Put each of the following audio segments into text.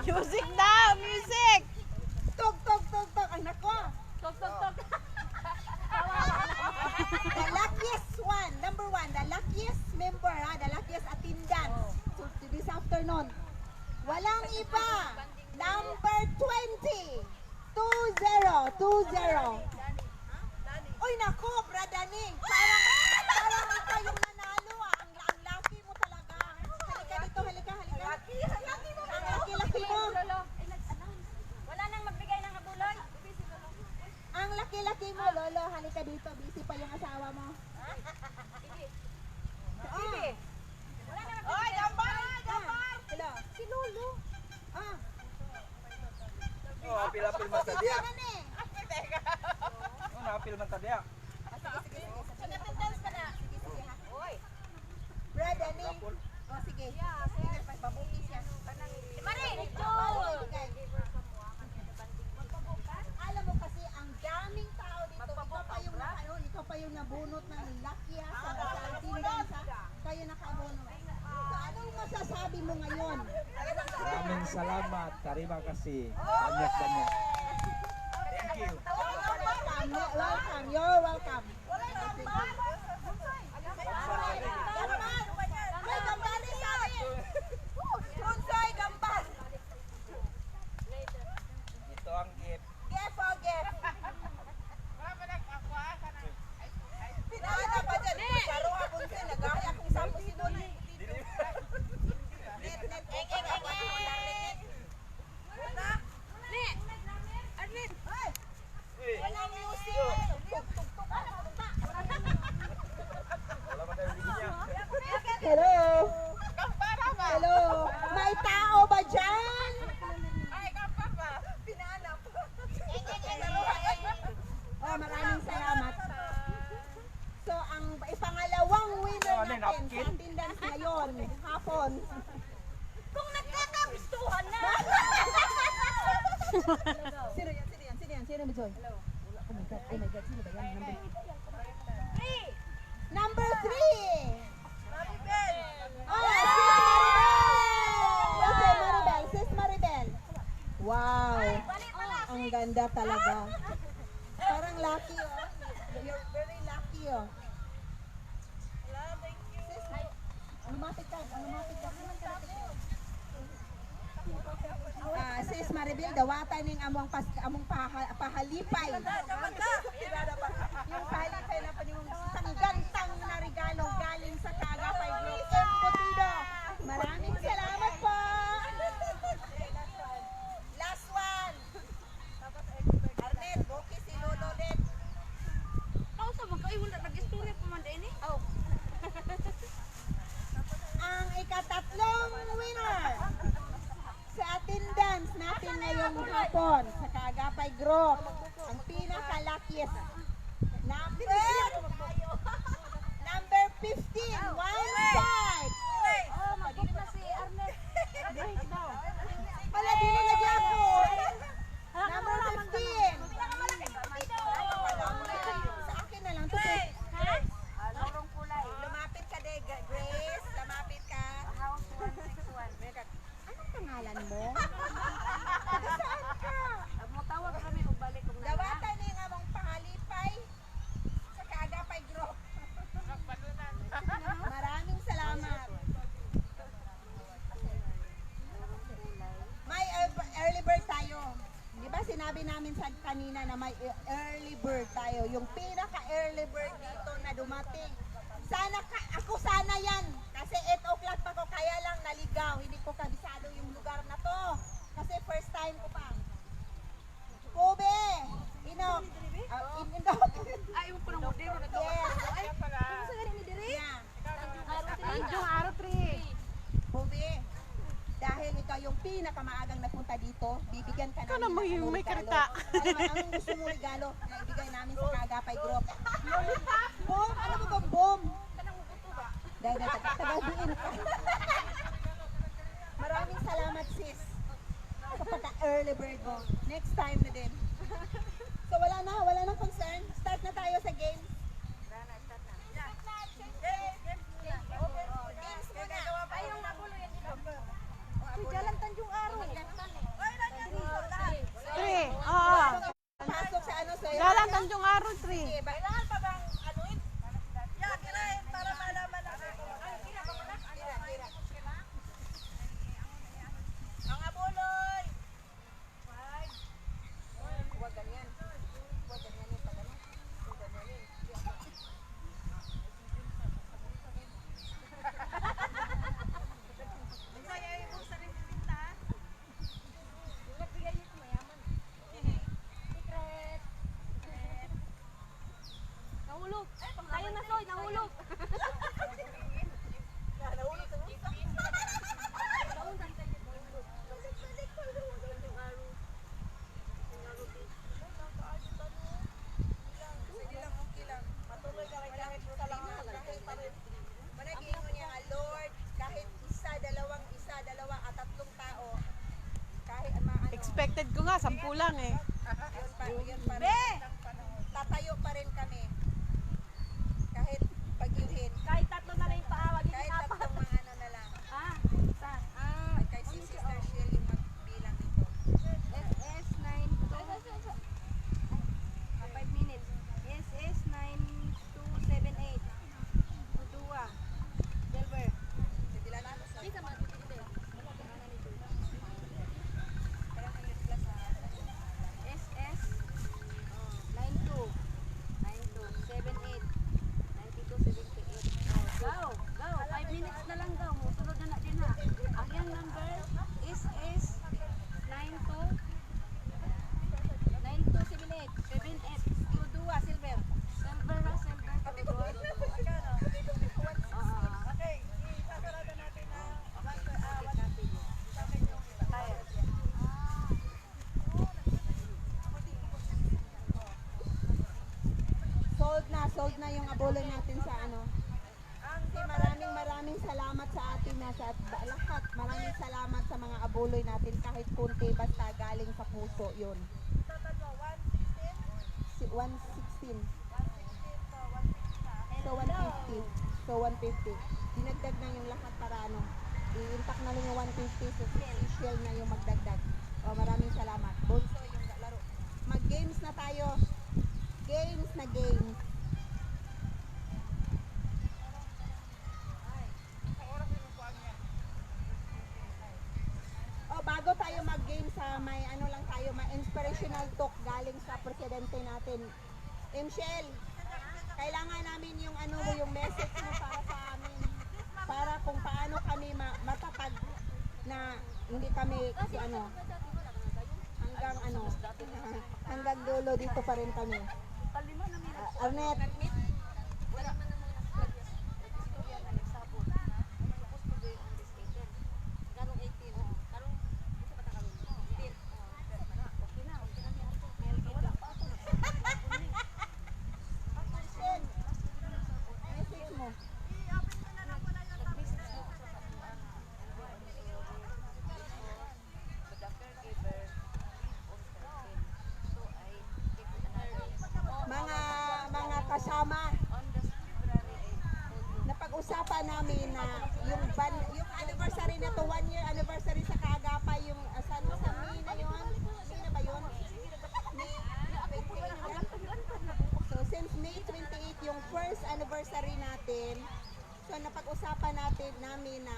Music daw! Music! Tog, tog, tog, tog. Anak ko. Tok, tok, tok. The luckiest one. Number one. The luckiest member. Ha? The luckiest attendance. So, this afternoon. Walang iba. Number 20. 20. 20. Uy, naku, Bradaning. Parang ikaw yung nanalo. Ang lucky mo talaga. Halika dito, halika, halika. Ang laki-laki mo. Wala nang magbigay ng abuloy. Ang laki-laki mo, Lolo. Halika dito. Busy pa yung asawa mo. Sige. Wala nang magbigay. Oy, gambar! Gambar! Hello. Si Lolo. Ah. Oh, apil-apil man ta diya. Ano eh? Oh, na-apil man ta diya. Attendance pa na. Sige, sige ha. Oy. Brad, ani? Oh, sige. Sige, pagbabuki siya. Mari! Alam mo kasi, ang daming tao dito. Ikaw pa yung nabunot ng lakya sa attendance ha. Kayo nakabunot. So, anong masasabi mo ngayon? Maraming salamat. Terima kasih. Banyak-banyak. Thank you. Welcome. Welcome. You're welcome. May gambar ni sa amin. Unsay gambar. Ito ang gift. Gef o gef. Pinala pa dyan. Saro ka kung sa'yo. Nagaya kung saan mo sinun. Net, net. Net. Arnit. Walang music. Tuk-tuk-tuk. Wala man tayo linya. Hello. Hello. May tao ba dyan? Ay, kapag ba? Pinanap. Oh, maraming salamat. So, ang ipangalawang winner Ano, natin sa napkin? attendance ngayon, hapon. Kung nagkakagustuhan na! Sino yan? Sino yan? Sino yan? Sino ba, Joy? Oh my God. Oh my God. Sino ba yan? Number 3. Maribel. Oh, Sis Maribel. Sis Maribel. Wow. Ang ganda talaga. Parang lucky, oh. You're very lucky, oh. Sis, lumapit ka. Lumapit ka. Sis Maribel, dawatan ning among pahalipay. Yung pahalipay na pa yung sanggantang na regalo galing sa Kaagapay Group Embutido. Maraming salamat po. Last one. Arnett, buki si Lolo Len. Kausa mo kayo, wala nag-istorya pa man din eh. Oh. Ang ikatatlong winner sa attendance natin ngayong hapon sa Kaagapay Group. Ang pinaka-luckiest. Number 15. One side. Oh, mag-book na si Arnett. Wala din na ako. Number 15. Sa akin na lang. Ha? Lorong kulay. Lumapit ka, Grace. Lumapit ka. House 161. Anong pangalan mo? Saan ka? Magmutawag kami o balik kung Dawatan ni nga mong pangalipay sa Kaagapay Group. Maraming salamat. May early bird tayo. Di ba sinabi namin sa kanina na may early bird tayo. Yung pinaka-early bird dito na dumating. Ako sana yan. Kasi 8 o'clock pa ko, kaya lang naligaw. Hindi ko kabisado yung lugar na to. Kasi first time ko pa. Kobe! Inok! Inok! Ay, yung punong modero na to. Yes! Ay, kung sa galing ni Diri? Yeah. Anjong araw 3. Kobe! Dahil ikaw yung pinakamaagang nagpunta dito, bibigyan ka namin naman yung may regalo. karta. Anong gusto mo regalo na ibigay namin sa Kaagapay Group? Boom? Ano ba bang boom? Dahil tagadiin ka. Maraming salamat sis sa pagka-early bird mo. Next time na din. So wala nang concern. Start na tayo sa games. Games muna. Ay, yung nabulo yan dito. Si Jalan Tanjung Araw. expected ko nga, 10 lang eh. Yun pa rin. Tatayo pa rin kami. Kahit pagyuhin. Kahit tatlo na rin paawag. Kahit tatlong mga ano na lang. Ah, sa Kay si Sister Shell yung magbilang nito. SS 92. 5 minutes. SS 9278. Tudua. Silver. Bilang ano sa Bisa matitindi. SS 92 9278 9278. Go! Go! 5 minutes na lang daw. Musunod na din ha. Ang yung number is 92 9278 78 Tudua, silver. Silver na, silver. Tudua. Okay, isasarado natin na sold na yung abuloy natin sa ano. Maraming salamat sa atin na sa lahat. Maraming salamat sa mga abuloy natin kahit kunti basta galing sa puso yun. Si 116. So 150. So 150. Dinagdag na yung lahat para ano. I-intact na lang yung 150 so official na yung magdagdag. O maraming salamat. Bonso yung laro. Mag-games na tayo. Games na games. Bago tayo mag-game sa may ano lang tayo, may inspirational talk galing sa presidente natin. Michelle, kailangan namin yung ano mo, yung message mo para sa amin. Para kung paano kami matatag na hindi kami ano hanggang dulo dito pa rin kami. Arnett, message mo. Mga kasama, napag-usapan namin na yung anniversary na to, 1 year anniversary sa Kaagapay, yung sa May na yun? May na ba yun? May 28. So since May 28 yung first anniversary natin, so napag-usapan namin na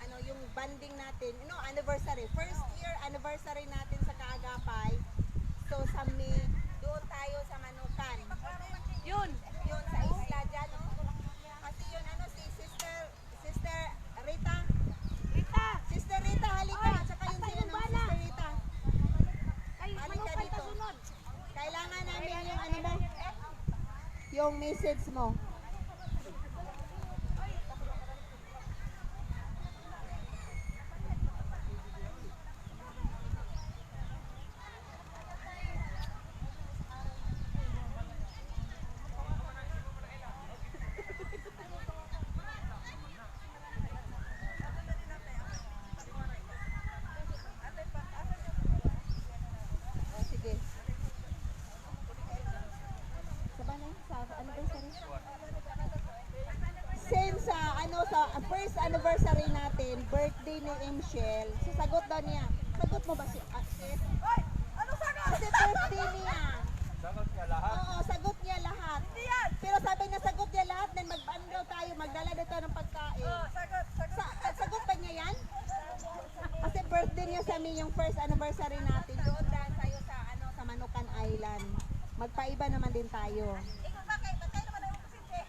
ano yung banding natin, anniversary, first year anniversary natin sa Kaagapay. So sa May, doon tayo sa Manukan. Yun sa isla dyan, no? Kasi yun si Sister Rita. Sister Rita, halika. Tsaka yung sino ng Sister Rita. Halika dito. Kailangan namin yung ano mo, yung message mo. Sige. Sa anniversary? Since sa first anniversary natin, birthday ni Michelle, sasagot daw niya. Sagot mo ba si Sis? Ano sagot? Kasi birthday niya. Sagot niya lahat. Oo, sagot niya lahat. Pero sabi niya sagot niya lahat, then mag-ano tayo, magdala dito ng pagkain. Sagot ba niya yan? Kasi birthday niya sa amin yung first anniversary natin. Doon daan tayo sa Manukan Island. Magpaiba naman din tayo. Ikaw bakit? Patay naman ang kusinte.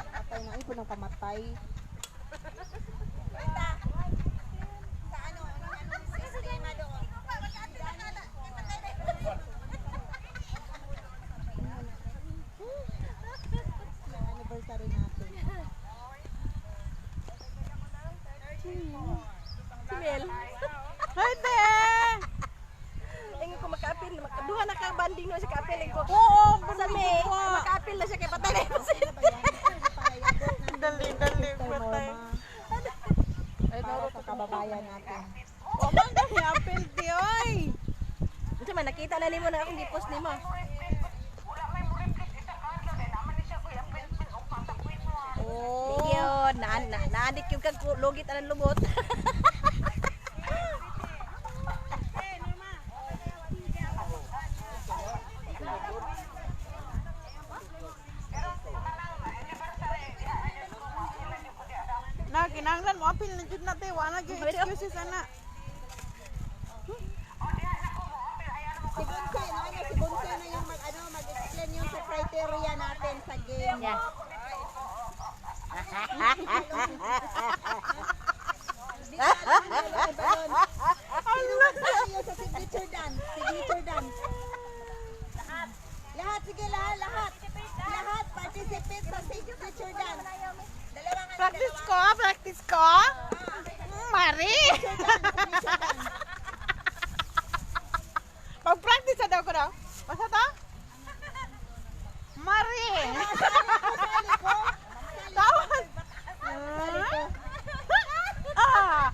Patay na, ipon ng pamatay. Rita, sa sistema doon. Ikaw pa, mag-aantay na ka na. Patay na yung anniversary natin. Si Mel. Hi, te! Ingin ko maka-apil, duha na ka banding no sa ka-apil ko. Oo, Sa May, maka-apil na siya kay patay na yung Dali, patay. Para sa kababayan natin. O, man kami apil, ti, oy! man, nakita na nimo na akong gipost nimo. Oh. Yun, naadik yung kag lugit anang lubot. Na, kinanglan mo. Apil na dyan natin. Wala yung excuses, ana. Si Bonsai, no? Si Bonsai na yung mag-explain yung sa criteria natin sa game. Yeah. Di ka alam ang lalaki ba yun? Sino magsabi yun sa signature dance? Signature dance. Lahat, sige lahat. Lahat participate sa signature dance. Dalawa nga Practice ko, practice ko. Mari. signature dance. Mag-practice na daw ko daw. Basta to? Mari. Sali ko. Tawad. Ah.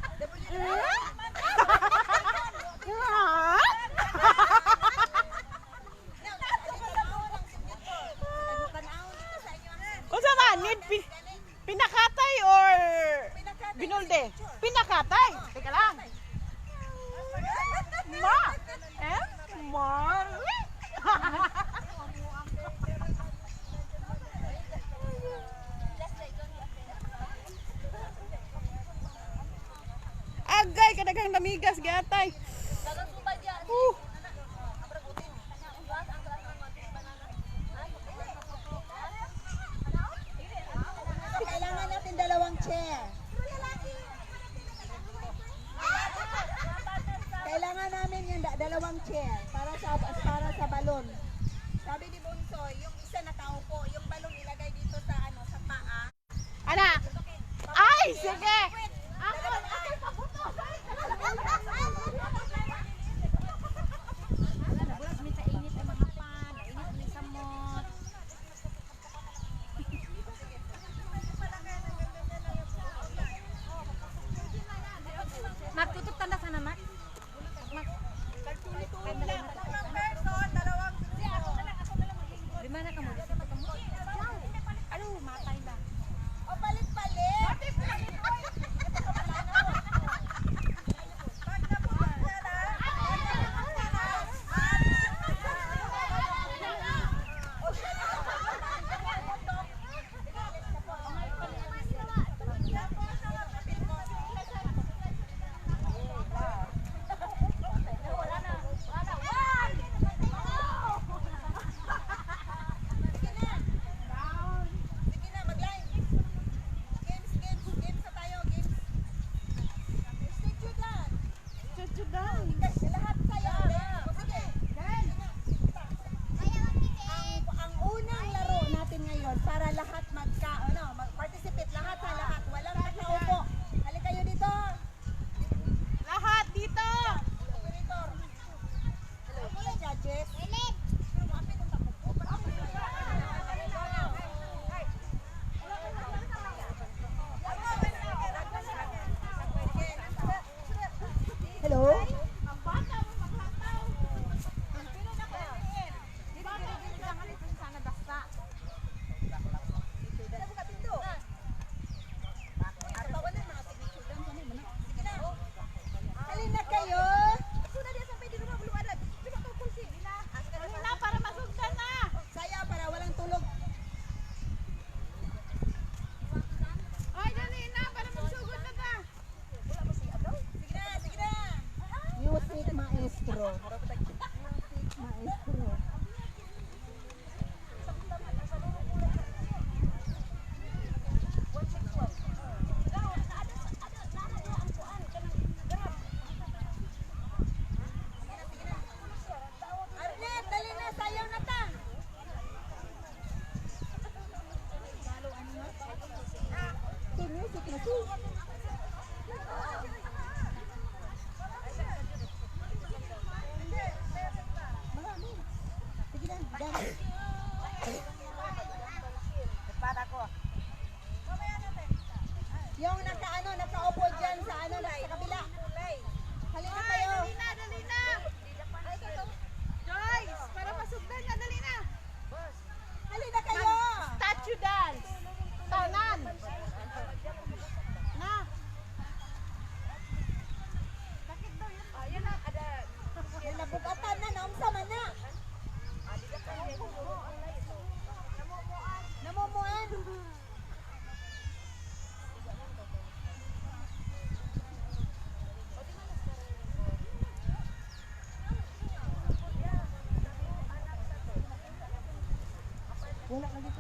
Kung sa man, need pinakatay or binulde? Pinakatay. Teka lang. Ma. Mari. Agay, kadagang namigas, gatay. Kailangan natin dalawang chair. Kailangan namin yung dalawang chair para sa balon. Sabi ni Bonsoy, yung isa nakaupo, yung balon ilagay dito sa sa paa. Ana. Ay, sige. Magtutup tanda sana, Mak. Di mana kamu? Aduh, matay na. O palit-palit. Wala lagi